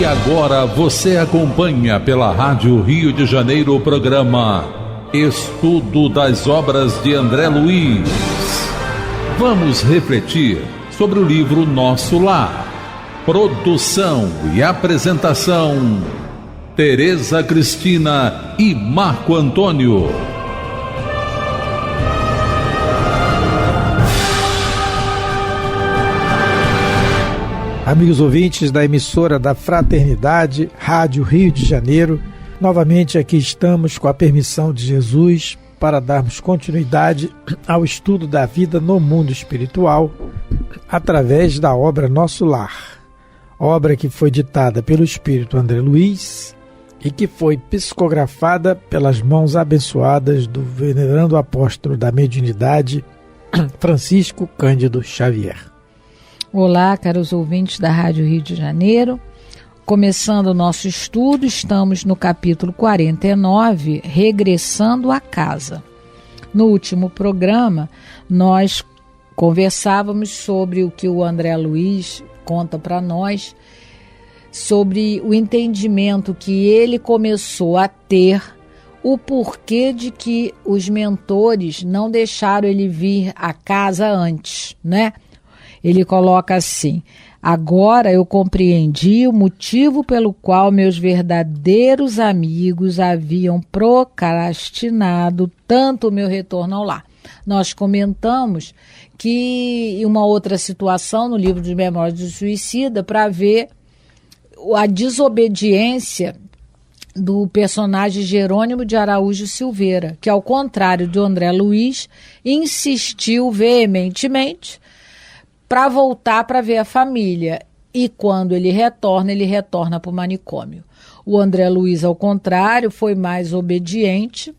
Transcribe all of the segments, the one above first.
E agora você acompanha pela Rádio Rio de Janeiro o programa Estudo das Obras de André Luiz. Vamos refletir sobre o livro Nosso Lar. Produção e apresentação, Tereza Cristina e Marco Antônio. Amigos ouvintes da emissora da Fraternidade, Rádio Rio de Janeiro, novamente aqui estamos com a permissão de Jesus para darmos continuidade ao estudo da vida no mundo espiritual através da obra Nosso Lar, obra que foi ditada pelo Espírito André Luiz e que foi psicografada pelas mãos abençoadas do venerando apóstolo da mediunidade, Francisco Cândido Xavier. Olá, caros ouvintes da Rádio Rio de Janeiro. Começando o nosso estudo, estamos no capítulo 49, Regressando à Casa. No último programa, nós conversávamos sobre o que o André Luiz conta para nós, sobre o entendimento que ele começou a ter, o porquê de que os mentores não deixaram ele vir à casa antes, né? Ele coloca assim: agora eu compreendi o motivo pelo qual meus verdadeiros amigos haviam procrastinado tanto o meu retorno ao lar. Nós comentamos que em uma outra situação no livro de Memórias do Suicida, para ver a desobediência do personagem Jerônimo de Araújo Silveira, que ao contrário de André Luiz, insistiu veementemente para voltar para ver a família. E quando ele retorna para o manicômio. O André Luiz, ao contrário, foi mais obediente,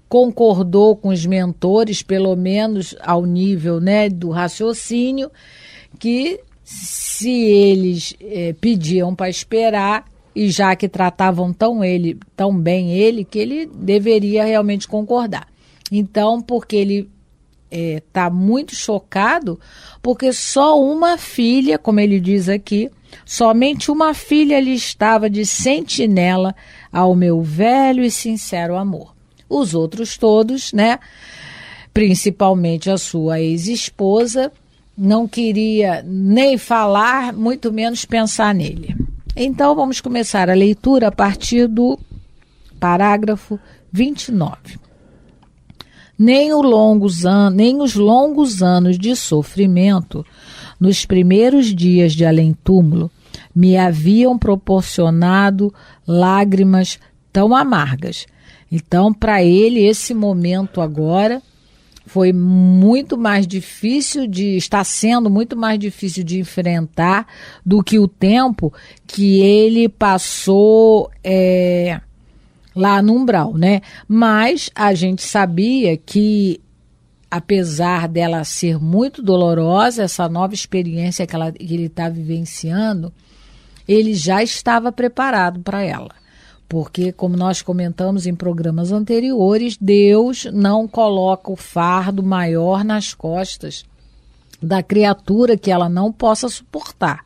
concordou com os mentores, pelo menos ao nível, né, do raciocínio, que se eles pediam para esperar, e já que tratavam tão bem ele, que ele deveria realmente concordar. Então, porque ele está muito chocado, porque só uma filha, como ele diz aqui, somente uma filha lhe estava de sentinela ao meu velho e sincero amor. Os outros todos, né, principalmente a sua ex-esposa, não queria nem falar, muito menos pensar nele. Então vamos começar a leitura a partir do parágrafo 29. Nem os longos anos de sofrimento nos primeiros dias de além-túmulo me haviam proporcionado lágrimas tão amargas. Então, para ele, esse momento agora foi muito mais difícil está sendo muito mais difícil de enfrentar do que o tempo que ele passou lá no umbral, né? Mas a gente sabia que, apesar dela ser muito dolorosa, essa nova experiência que ele está vivenciando, ele já estava preparado para ela. Porque, como nós comentamos em programas anteriores, Deus não coloca o fardo maior nas costas da criatura que ela não possa suportar.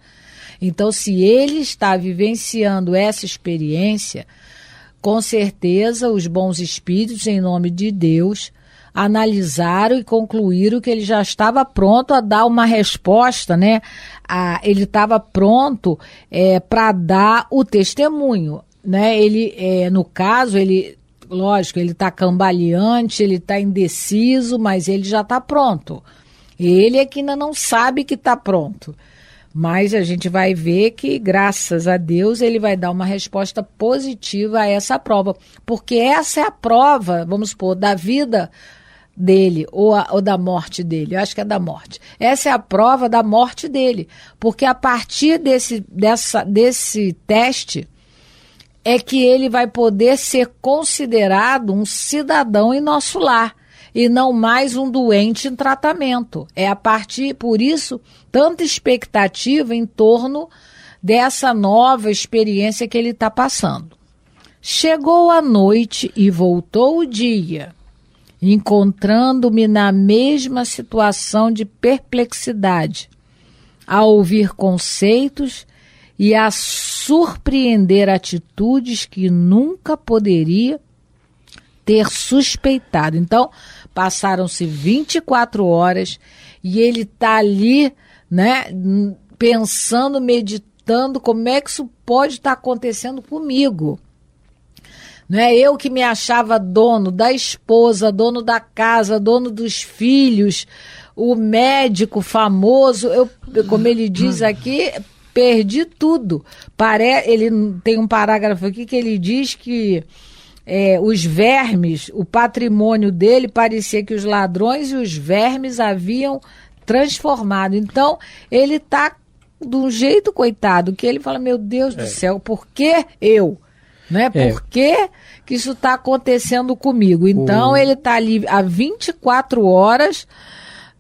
Então, se ele está vivenciando essa experiência, com certeza os bons espíritos, em nome de Deus, analisaram e concluíram que ele já estava pronto a dar uma resposta, né? Ele estava pronto para dar o testemunho, né? Ele, no caso, lógico, ele está cambaleante, ele está indeciso, mas ele já está pronto. Ele é que ainda não sabe que está pronto. Mas a gente vai ver que, graças a Deus, ele vai dar uma resposta positiva a essa prova. Porque essa é a prova, vamos supor, da vida dele ou da morte dele. Eu acho que é da morte. Essa é a prova da morte dele. Porque a partir desse teste é que ele vai poder ser considerado um cidadão em nosso lar. E não mais um doente em tratamento. Por isso, tanta expectativa em torno dessa nova experiência que ele está passando. Chegou a noite e voltou o dia, encontrando-me na mesma situação de perplexidade, a ouvir conceitos e a surpreender atitudes que nunca poderia ter suspeitado. Então, passaram-se 24 horas e ele está ali, né, pensando, meditando, como é que isso pode estar acontecendo comigo? Não é eu que me achava dono da esposa, dono da casa, dono dos filhos, o médico famoso, como ele diz aqui, perdi tudo. Ele tem um parágrafo aqui que ele diz que os vermes, o patrimônio dele, parecia que os ladrões e os vermes haviam transformado. Então, ele está de um jeito, coitado, que ele fala, meu Deus do céu, por que eu? Né? Por que isso está acontecendo comigo? Então, ele está ali há 24 horas,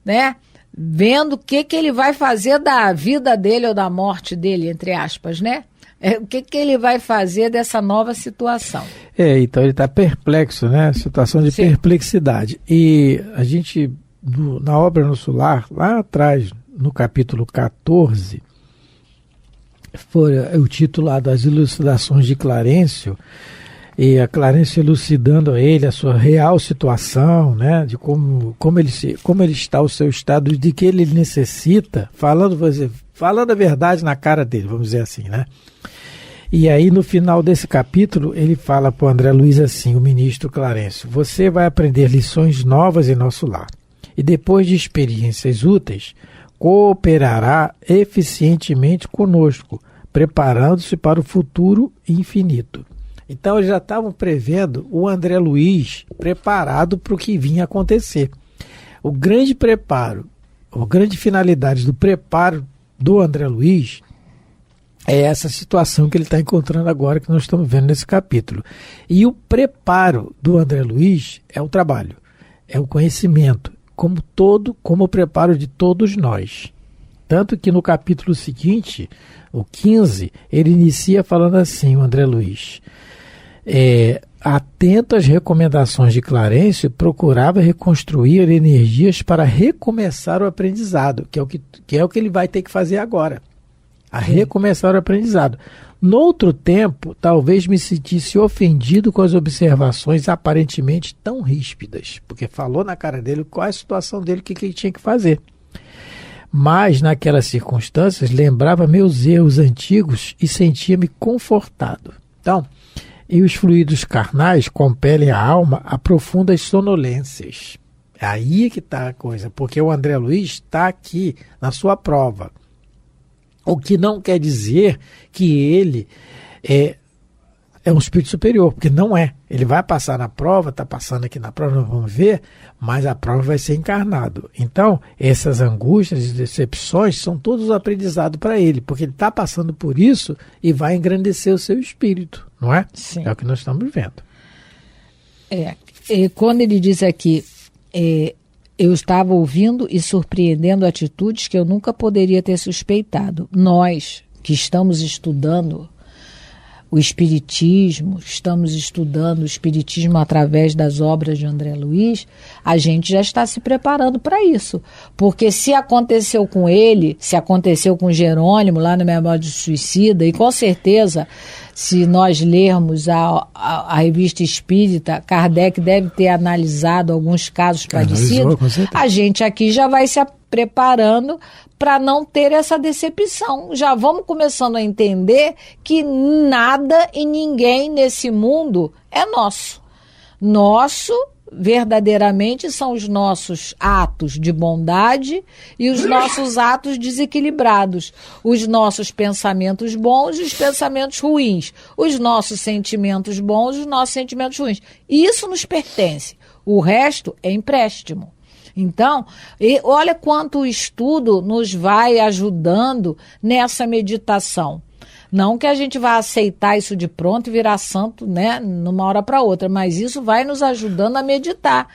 né, vendo o que ele vai fazer da vida dele ou da morte dele, entre aspas, né? O que ele vai fazer dessa nova situação. Então ele está perplexo, né? Situação de perplexidade. E a gente, na obra Nosso Lar, lá atrás, no capítulo 14, foi o título lá das Elucidações de Clarencio, e a Clarencio elucidando a ele a sua real situação, né, de como ele está, o seu estado, de que ele necessita, falando a verdade na cara dele, vamos dizer assim, né? E aí no final desse capítulo ele fala para o André Luiz assim, o ministro Clarencio, você vai aprender lições novas em nosso lar, e depois de experiências úteis, cooperará eficientemente conosco, preparando-se para o futuro infinito. Então eles já estavam prevendo o André Luiz preparado para o que vinha acontecer. O grande preparo, a grande finalidade do preparo do André Luiz é essa situação que ele está encontrando agora, que nós estamos vendo nesse capítulo. E o preparo do André Luiz é o trabalho, é o conhecimento, como o preparo de todos nós. Tanto que no capítulo seguinte, o 15, ele inicia falando assim, o André Luiz, atento às recomendações de Clarencio, procurava reconstruir energias para recomeçar o aprendizado, que é o que ele vai ter que fazer agora, recomeçar o aprendizado. Noutro tempo, talvez me sentisse ofendido com as observações aparentemente tão ríspidas, porque falou na cara dele qual é a situação dele, o que ele tinha que fazer. Mas, naquelas circunstâncias, lembrava meus erros antigos e sentia-me confortado. Então, e os fluidos carnais compelem a alma a profundas sonolências. Aí que está a coisa, porque o André Luiz está aqui na sua prova. O que não quer dizer que ele é um espírito superior, porque não é. Ele vai passar na prova, está passando aqui na prova, nós vamos ver, mas a prova vai ser encarnado. Então, essas angústias e decepções são todos aprendizado para ele, porque ele está passando por isso e vai engrandecer o seu espírito, não é? Sim. É o que nós estamos vendo. Quando ele diz aqui, eu estava ouvindo e surpreendendo atitudes que eu nunca poderia ter suspeitado. Nós, que estamos estudando o Espiritismo, estamos estudando o Espiritismo através das obras de André Luiz, a gente já está se preparando para isso. Porque se aconteceu com ele, se aconteceu com Jerônimo, lá no Memória de Suicida, e com certeza, se nós lermos a revista Espírita, Kardec deve ter analisado alguns casos parecidos, a gente aqui já vai se preparando para não ter essa decepção. Já vamos começando a entender que nada e ninguém nesse mundo é nosso. Nosso, verdadeiramente, são os nossos atos de bondade e os nossos atos desequilibrados. Os nossos pensamentos bons e os pensamentos ruins. Os nossos sentimentos bons e os nossos sentimentos ruins. Isso nos pertence. O resto é empréstimo. Então, olha quanto o estudo nos vai ajudando nessa meditação. Não que a gente vá aceitar isso de pronto e virar santo, né, numa hora para outra, mas isso vai nos ajudando a meditar.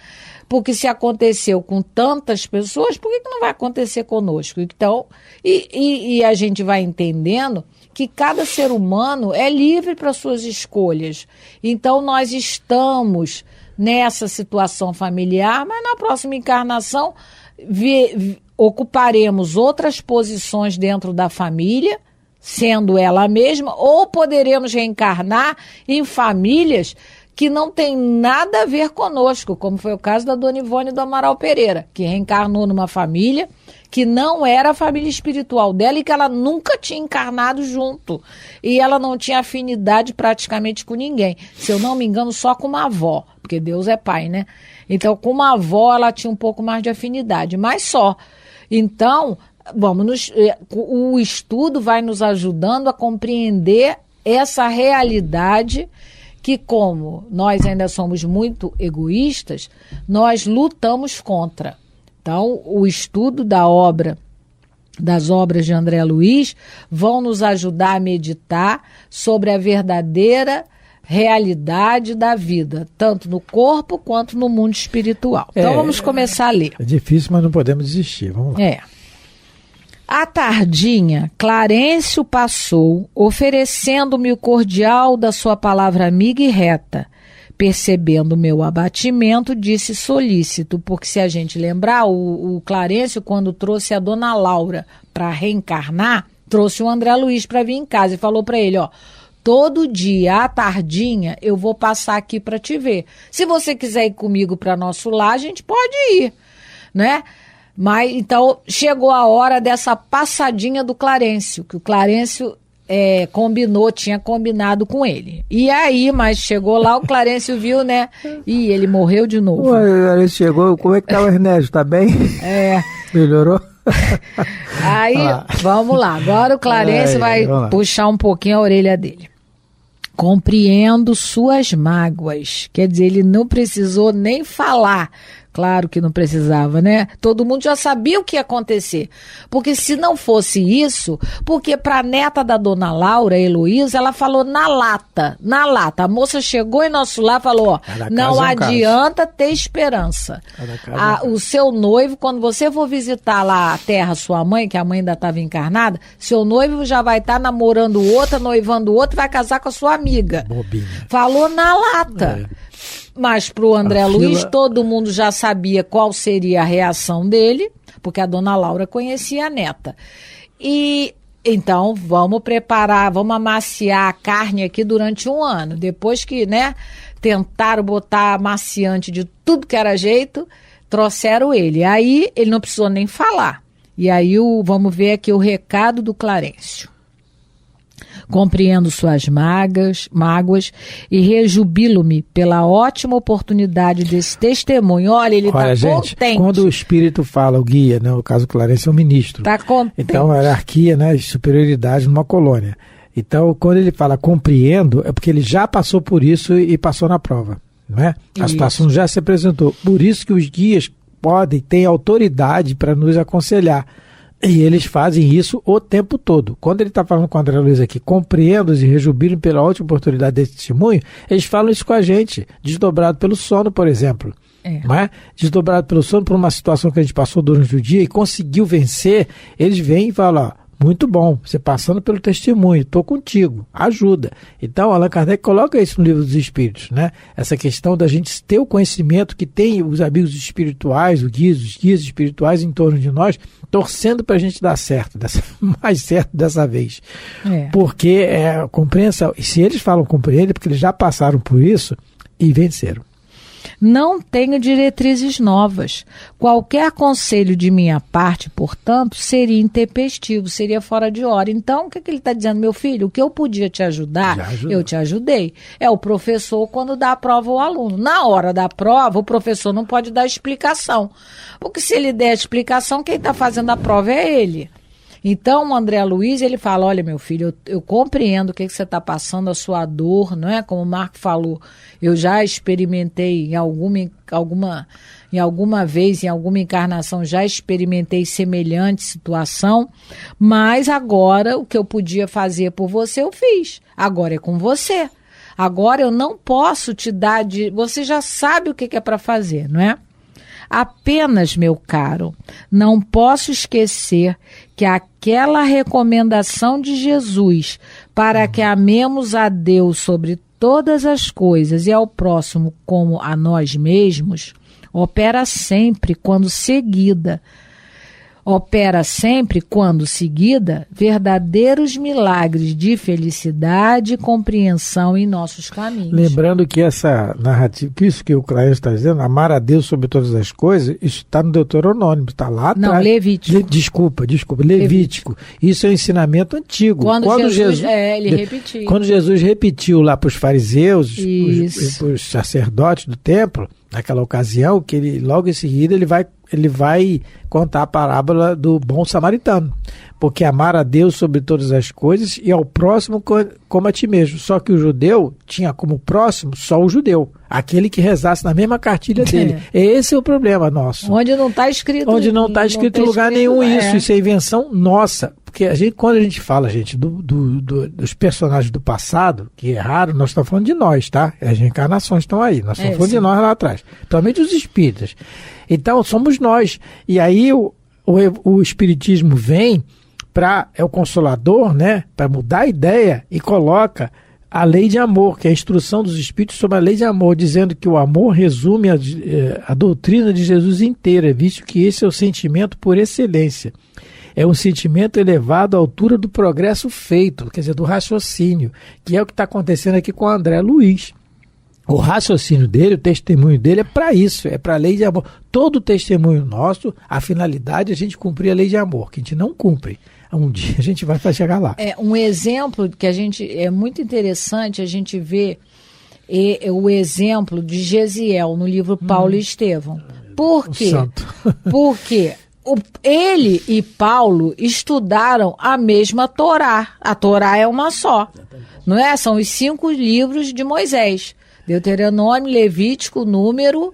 Porque se aconteceu com tantas pessoas, por que não vai acontecer conosco? Então, e a gente vai entendendo que cada ser humano é livre para suas escolhas. Então, nós estamos nessa situação familiar, mas na próxima encarnação ocuparemos outras posições dentro da família, sendo ela mesma, ou poderemos reencarnar em famílias que não tem nada a ver conosco, como foi o caso da Dona Ivone do Amaral Pereira, que reencarnou numa família que não era a família espiritual dela e que ela nunca tinha encarnado junto. E ela não tinha afinidade praticamente com ninguém. Se eu não me engano, só com uma avó, porque Deus é pai, né? Então, com uma avó, ela tinha um pouco mais de afinidade, mas só. Então, o estudo vai nos ajudando a compreender essa realidade que, como nós ainda somos muito egoístas, nós lutamos contra. Então, o estudo das obras de André Luiz vão nos ajudar a meditar sobre a verdadeira realidade da vida, tanto no corpo quanto no mundo espiritual. Então, vamos começar a ler. É difícil, mas não podemos desistir. Vamos lá. À tardinha, Clarencio passou, oferecendo-me o cordial da sua palavra amiga e reta. Percebendo meu abatimento, disse solícito, porque se a gente lembrar, o Clarencio, quando trouxe a Dona Laura para reencarnar, trouxe o André Luiz para vir em casa e falou para ele, todo dia, à tardinha, eu vou passar aqui para te ver. Se você quiser ir comigo para nosso lar, a gente pode ir, né? Mas, então, chegou a hora dessa passadinha do Clarencio, que o Clarencio tinha combinado com ele. E aí, mas chegou lá, o Clarencio viu, né? E ele morreu de novo. O Clarencio chegou, como é que tá o Ernesto? Tá bem? Melhorou? Aí, vamos lá. Agora o Clarencio vai puxar um pouquinho a orelha dele. Compreendo suas mágoas. Quer dizer, ele não precisou nem falar. Claro que não precisava, né? Todo mundo já sabia o que ia acontecer. Porque se não fosse isso, porque para a neta da Dona Laura, Heloísa, ela falou na lata. A moça chegou em nosso lar e falou, não adianta ter esperança. O seu noivo, quando você for visitar lá a terra, sua mãe, que a mãe ainda estava encarnada, seu noivo já vai estar namorando outra, noivando outra e vai casar com a sua amiga. Bobinha. Falou na lata. Mas para o André Luiz, todo mundo já sabia qual seria a reação dele, porque a Dona Laura conhecia a neta. E então vamos preparar, vamos amaciar a carne aqui durante 1 ano. Depois que, né, tentaram botar amaciante de tudo que era jeito, trouxeram ele. Aí ele não precisou nem falar. E aí vamos ver aqui o recado do Clarencio. Compreendo suas mágoas e rejubilo-me pela ótima oportunidade desse testemunho. Olha, ele está contente. Quando o espírito fala, o guia, né, no caso Clarencio é o ministro. Está contente. Então, a hierarquia, né, de superioridade numa colônia. Então, quando ele fala compreendo, é porque ele já passou por isso e passou na prova. Não é? A situação já se apresentou. Por isso que os guias têm autoridade para nos aconselhar. E eles fazem isso o tempo todo. Quando ele está falando com o André Luiz aqui, compreendo-os e rejubilo pela ótima oportunidade desse testemunho, eles falam isso com a gente, desdobrado pelo sono, por exemplo. Não é? Desdobrado pelo sono por uma situação que a gente passou durante o dia e conseguiu vencer, eles vêm e falam, muito bom, você passando pelo testemunho, estou contigo, ajuda. Então, Allan Kardec coloca isso no Livro dos Espíritos, né? Essa questão da gente ter o conhecimento que tem os amigos espirituais, os guias espirituais em torno de nós, torcendo para a gente dar certo, mais certo dessa vez. Porque compreensão, se eles falam compreender, porque eles já passaram por isso e venceram. Não tenho diretrizes novas. Qualquer conselho de minha parte, portanto, seria intempestivo, seria fora de hora. Então, o que ele está dizendo? Meu filho, o que eu podia te ajudar, eu te ajudei. É o professor quando dá a prova ao aluno. Na hora da prova, o professor não pode dar explicação. Porque se ele der explicação, quem está fazendo a prova é ele. Então, o André Luiz, ele fala, olha, meu filho, eu compreendo o que você está passando, a sua dor, não é? Como o Marco falou, eu já experimentei em alguma vez, em alguma encarnação, já experimentei semelhante situação, mas agora o que eu podia fazer por você, eu fiz. Agora é com você. Agora eu não posso te dar você já sabe o que é para fazer, não é? Apenas, meu caro, não posso esquecer que aquela recomendação de Jesus para que amemos a Deus sobre todas as coisas e ao próximo como a nós mesmos, opera sempre quando seguida. opera sempre, quando seguida, verdadeiros milagres de felicidade e compreensão em nossos caminhos. Lembrando que essa narrativa, que isso que o Clarencio está dizendo, amar a Deus sobre todas as coisas, isso está no Deuteronômio, está lá atrás. Não, Levítico. Desculpa, Levítico. Isso é um ensinamento antigo. Quando Jesus ele repetiu. Quando Jesus repetiu lá para os fariseus, para os sacerdotes do templo, naquela ocasião, que ele logo em seguida ele vai contar a parábola do bom samaritano, porque amar a Deus sobre todas as coisas e ao próximo como a ti mesmo. Só que o judeu tinha como próximo só o judeu, aquele que rezasse na mesma cartilha dele. Esse é o problema nosso. Onde não está escrito. Onde não está escrito em lugar nenhum isso é invenção nossa. Porque quando a gente fala, gente, dos personagens do passado, que erraram, nós estamos falando de nós, tá? As reencarnações estão aí, nós estamos falando de nós lá atrás. Principalmente os espíritas. Então, somos nós. E aí o espiritismo vem é o consolador, né? Para mudar a ideia e coloca a lei de amor, que é a instrução dos espíritos sobre a lei de amor, dizendo que o amor resume a doutrina de Jesus inteira, visto que esse é o sentimento por excelência. É um sentimento elevado à altura do progresso feito, quer dizer, do raciocínio, que é o que está acontecendo aqui com o André Luiz. O raciocínio dele, o testemunho dele é para isso, é para a lei de amor. Todo testemunho nosso, a finalidade é a gente cumprir a lei de amor, que a gente não cumpre. Um dia a gente vai chegar lá. Um exemplo que é muito interessante a gente ver o exemplo de Gesiel no livro Paulo e Estevão. Por quê? Porque ele e Paulo estudaram a mesma Torá. A Torá é uma só, não é? São os 5 livros de Moisés. Deuteronômio, Levítico, Números,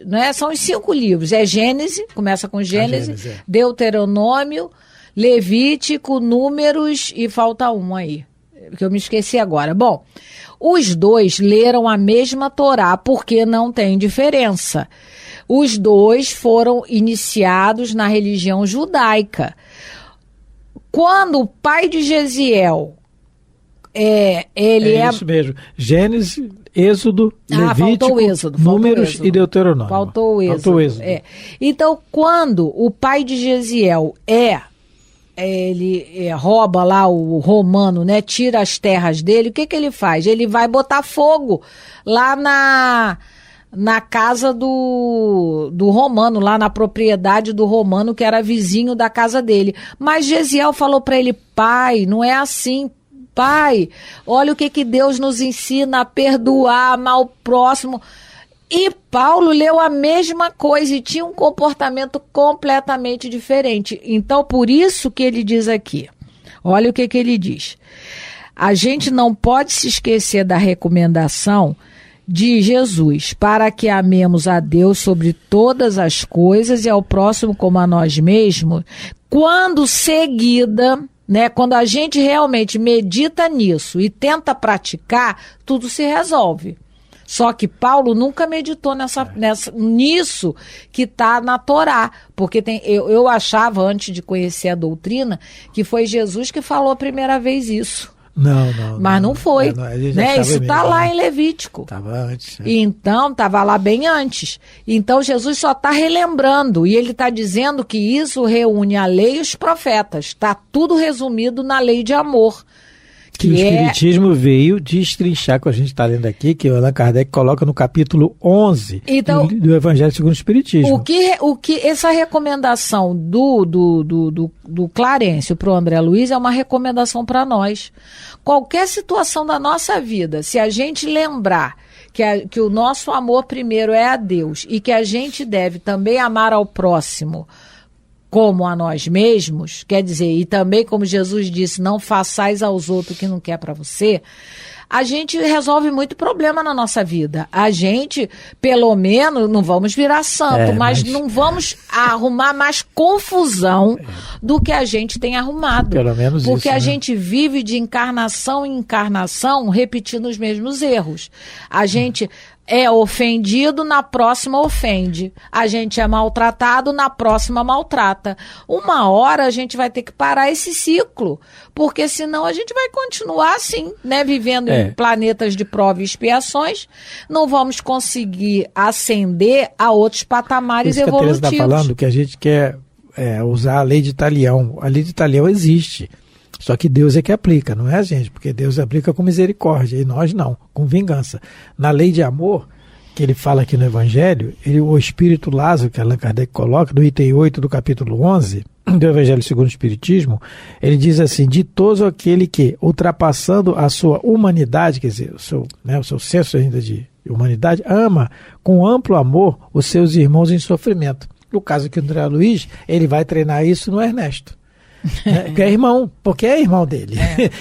não é? São os 5 livros. É Gênesis, começa com Gênesis, Deuteronômio, Levítico, Números e falta um aí, que eu me esqueci agora. Bom, os 2 leram a mesma Torá porque não tem diferença. Os 2 foram iniciados na religião judaica. Quando o pai de Gesiel isso mesmo. Gênesis, Êxodo, Levítico, Números e Deuteronômio. Faltou o Êxodo. Então, quando o pai de Gesiel ele rouba lá o romano, né? Tira as terras dele, o que ele faz? Ele vai botar fogo lá na casa do romano, lá na propriedade do romano, que era vizinho da casa dele. Mas Gesiel falou para ele: pai, não é assim, pai, olha o que Deus nos ensina, a perdoar, amar o próximo. E Paulo leu a mesma coisa e tinha um comportamento completamente diferente. Então, por isso que ele diz aqui, olha o que ele diz: a gente não pode se esquecer da recomendação de Jesus, para que amemos a Deus sobre todas as coisas e ao próximo como a nós mesmos, quando seguida, né, quando a gente realmente medita nisso e tenta praticar, tudo se resolve. Só que Paulo nunca meditou nisso que está na Torá, porque eu achava, antes de conhecer a doutrina, que foi Jesus que falou a primeira vez isso. Não. Mas não foi. Isso está lá em Levítico. Estava antes. Então, estava lá bem antes. Então, Jesus só está relembrando. E ele está dizendo que isso reúne a lei e os profetas. Está tudo resumido na lei de amor. Que o Espiritismo veio destrinchar, que a gente está lendo aqui, que o Allan Kardec coloca no capítulo 11 do Evangelho segundo o Espiritismo. O que essa recomendação do Clarencio para o André Luiz é uma recomendação para nós. Qualquer situação da nossa vida, se a gente lembrar que o nosso amor primeiro é a Deus e que a gente deve também amar ao próximo como a nós mesmos, quer dizer, e também como Jesus disse, não façais aos outros o que não quer para você, a gente resolve muito problema na nossa vida. A gente, pelo menos, não vamos virar santo, mas não vamos arrumar mais confusão do que a gente tem arrumado. Pelo menos porque isso, a gente vive de encarnação em encarnação repetindo os mesmos erros. A gente é ofendido, na próxima ofende. A gente é maltratado, na próxima maltrata. Uma hora a gente vai ter que parar esse ciclo, porque senão a gente vai continuar assim, né, vivendo em planetas de prova e expiações, não vamos conseguir ascender a outros patamares evolutivos. Isso que a Teresa está falando, que a gente quer usar a lei de Talião. A lei de Talião existe. Só que Deus é que aplica, não é a gente, porque Deus aplica com misericórdia e nós não, com vingança. Na lei de amor, que ele fala aqui no Evangelho, o Espírito Lázaro, que Allan Kardec coloca, no item 8 do capítulo 11, do Evangelho segundo o Espiritismo, ele diz assim: ditoso aquele que, ultrapassando a sua humanidade, quer dizer, o seu senso ainda de humanidade, ama com amplo amor os seus irmãos em sofrimento. No caso aqui do André Luiz, ele vai treinar isso no Ernesto. Porque é irmão dele.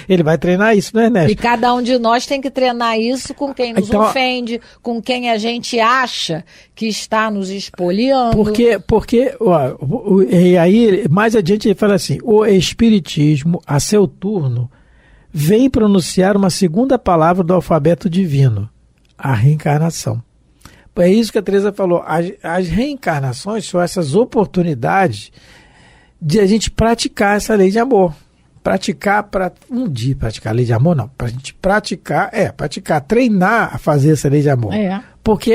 Ele vai treinar isso, não é, Ernesto? E cada um de nós tem que treinar isso com quem nos ofende, com quem a gente acha que está nos espoliando. Porque e aí, mais adiante ele fala assim: o Espiritismo, a seu turno, vem pronunciar uma segunda palavra do alfabeto divino, a reencarnação. É isso que a Teresa falou. As reencarnações são essas oportunidades de a gente praticar essa lei de amor. Praticar a lei de amor, não. Para a gente praticar, treinar a fazer essa lei de amor. Porque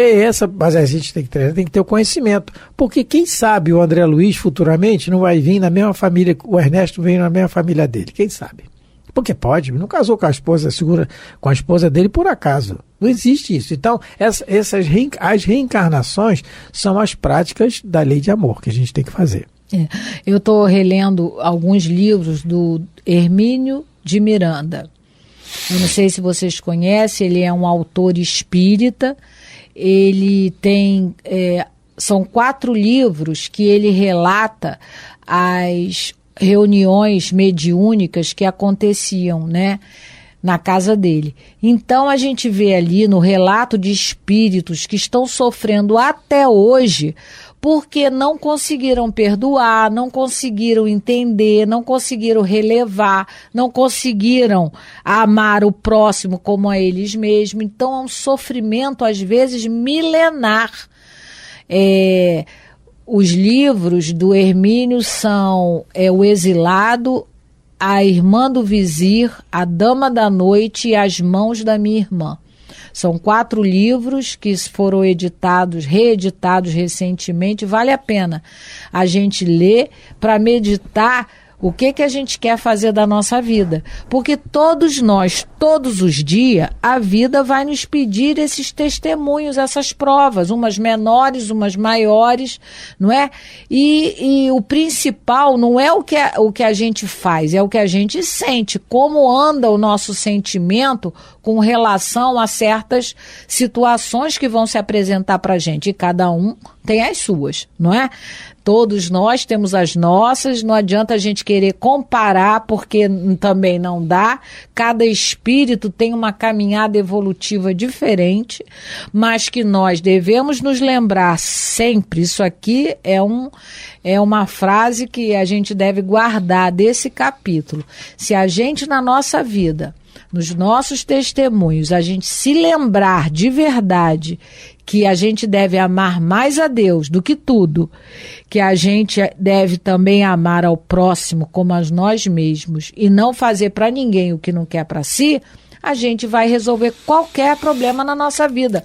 mas a gente tem que treinar, tem que ter o conhecimento. Porque quem sabe o André Luiz futuramente não vai vir na mesma família, o Ernesto vem na mesma família dele. Quem sabe? Porque pode, não casou com a esposa dele por acaso. Não existe isso. Então, as reencarnações são as práticas da lei de amor que a gente tem que fazer. Eu estou relendo alguns livros do Hermínio de Miranda. Eu não sei se vocês conhecem, ele é um autor espírita. Ele tem... são 4 livros que ele relata as reuniões mediúnicas que aconteciam, né, na casa dele. Então a gente vê ali no relato de espíritos que estão sofrendo até hoje porque não conseguiram perdoar, não conseguiram entender, não conseguiram relevar, não conseguiram amar o próximo como a eles mesmos. Então é um sofrimento às vezes milenar. Os livros do Hermínio são O Exilado, A Irmã do Vizir, A Dama da Noite e As Mãos da Minha Irmã. São 4 livros que foram reeditados recentemente. Vale a pena a gente ler para meditar o que a gente quer fazer da nossa vida. Porque todos nós, todos os dias, a vida vai nos pedir esses testemunhos, essas provas, umas menores, umas maiores, não é? E o principal não é o que a gente faz, é o que a gente sente, como anda o nosso sentimento com relação a certas situações que vão se apresentar para a gente. E cada um tem as suas, não é? Todos nós temos as nossas, não adianta a gente querer comparar, porque também não dá. Cada espírito tem uma caminhada evolutiva diferente, mas que nós devemos nos lembrar sempre. Isso aqui é uma frase que a gente deve guardar desse capítulo. Se a gente na nossa vida, nos nossos testemunhos, a gente se lembrar de verdade que a gente deve amar mais a Deus do que tudo, que a gente deve também amar ao próximo como a nós mesmos e não fazer para ninguém o que não quer para si, a gente vai resolver qualquer problema na nossa vida.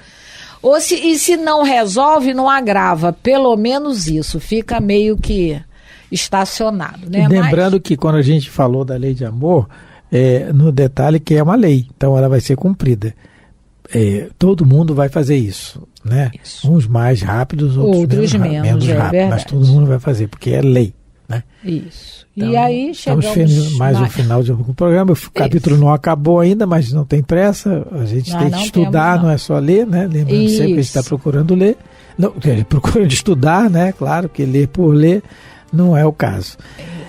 E se não resolve, não agrava, pelo menos isso, fica meio que estacionado, né? Lembrando que quando a gente falou da lei de amor, no detalhe que é uma lei, então ela vai ser cumprida. Todo mundo vai fazer isso, né? Isso. Uns mais rápidos, outros menos rápidos, mas todo mundo vai fazer, porque é lei, né? Isso. Então, e aí chegamos mais um final de um programa. O capítulo não acabou ainda, mas não tem pressa. A gente tem que estudar, não é só ler, né? Lembrando sempre que a gente está procurando ler. Não, procurando estudar, né? Claro que ler por ler não é o caso.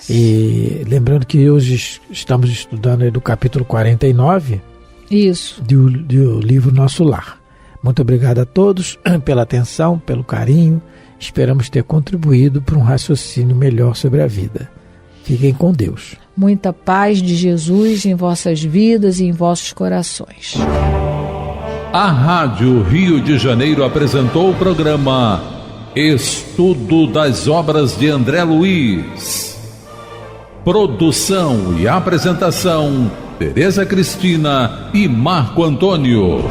Isso. E lembrando que hoje estamos estudando do capítulo 49. Isso. Do livro Nosso Lar. Muito obrigado a todos pela atenção, pelo carinho. Esperamos ter contribuído para um raciocínio melhor sobre a vida. Fiquem com Deus. Muita paz de Jesus em vossas vidas e em vossos corações. A Rádio Rio de Janeiro apresentou o programa Estudo das Obras de André Luiz. Produção e apresentação: Tereza Cristina e Marco Antônio.